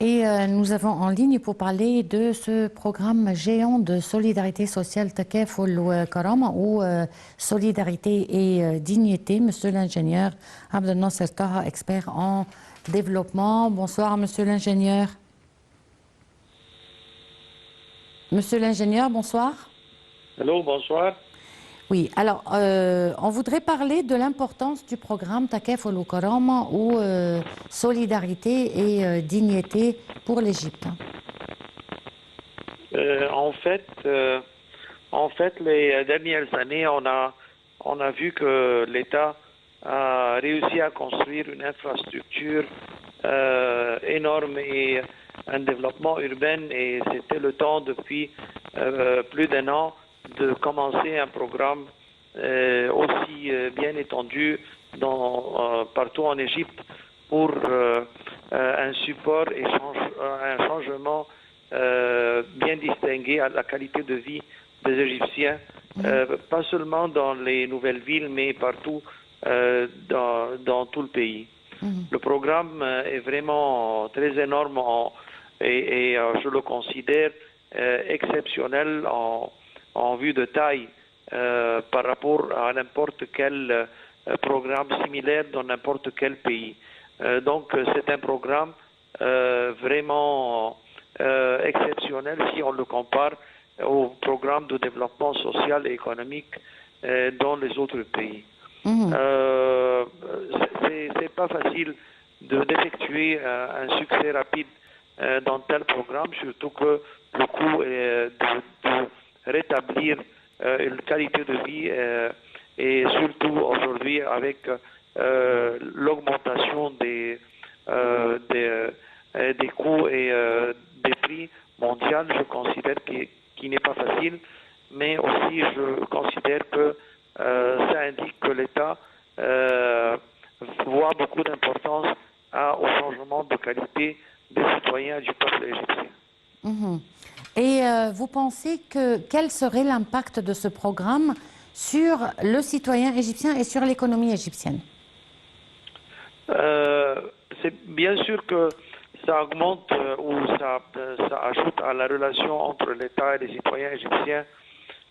Et nous avons en ligne pour parler de ce programme géant de solidarité sociale Takaful wa Karama ou solidarité et dignité. Monsieur l'ingénieur Abdel Nasser Taha, expert en développement. Bonsoir, monsieur l'ingénieur. Monsieur l'ingénieur, bonsoir. Allô, bonsoir. Oui, alors on voudrait parler de l'importance du programme Takaful wa Karama ou solidarité et dignité pour l'Égypte. En fait, les dernières années, on a vu que l'État a réussi à construire une infrastructure énorme et un développement urbain, et c'était le temps depuis plus d'un an de commencer un programme aussi bien étendu partout en Égypte pour un support et un changement bien distingué à la qualité de vie des Égyptiens, pas seulement dans les nouvelles villes, mais partout dans tout le pays. Le programme est vraiment très énorme et je le considère exceptionnel en vue de taille par rapport à n'importe quel programme similaire dans n'importe quel pays. Donc c'est un programme vraiment exceptionnel si on le compare au programme de développement social et économique dans les autres pays. C'est pas facile d'effectuer un succès rapide dans tel programme, surtout que le coût est de rétablir une qualité de vie et surtout aujourd'hui avec l'augmentation des coûts et des prix mondiaux, je considère qu'il n'est pas facile, mais aussi je considère que ça indique que l'État voit beaucoup d'importance au changement de qualité des citoyens du peuple égyptien. Et vous pensez quel serait l'impact de ce programme sur le citoyen égyptien et sur l'économie égyptienne? C'est bien sûr que ça augmente ou ça ajoute à la relation entre l'État et les citoyens égyptiens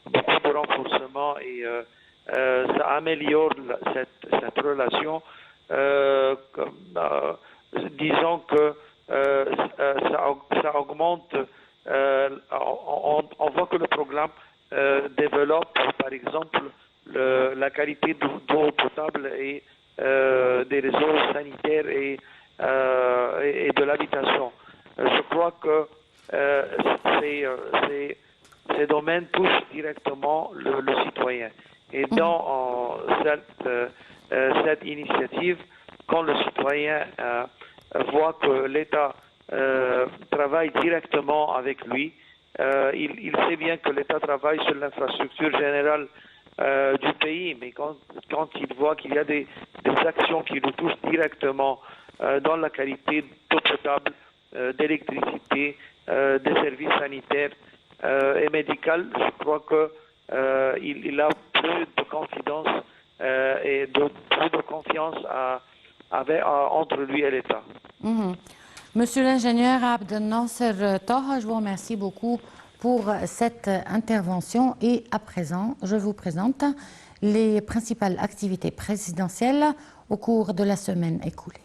beaucoup de renforcement et ça améliore cette relation. Disons que ça augmente, on voit que le programme développe par exemple la qualité d'eau potable et des réseaux sanitaires et de l'habitation. Je crois que ces domaines touchent directement le citoyen. Et dans cette initiative, quand le citoyen voit que l'État travaille directement avec lui, il sait bien que l'État travaille sur l'infrastructure générale du pays, mais quand il voit qu'il y a des actions qui nous touchent directement dans la qualité d'eau potable, d'électricité, des services sanitaires et médicaux, je crois qu'il a plus de confidence et plus de confiance entre lui et l'État. Monsieur l'ingénieur Abdel Nasser Taha, je vous remercie beaucoup pour cette intervention et à présent, je vous présente les principales activités présidentielles au cours de la semaine écoulée.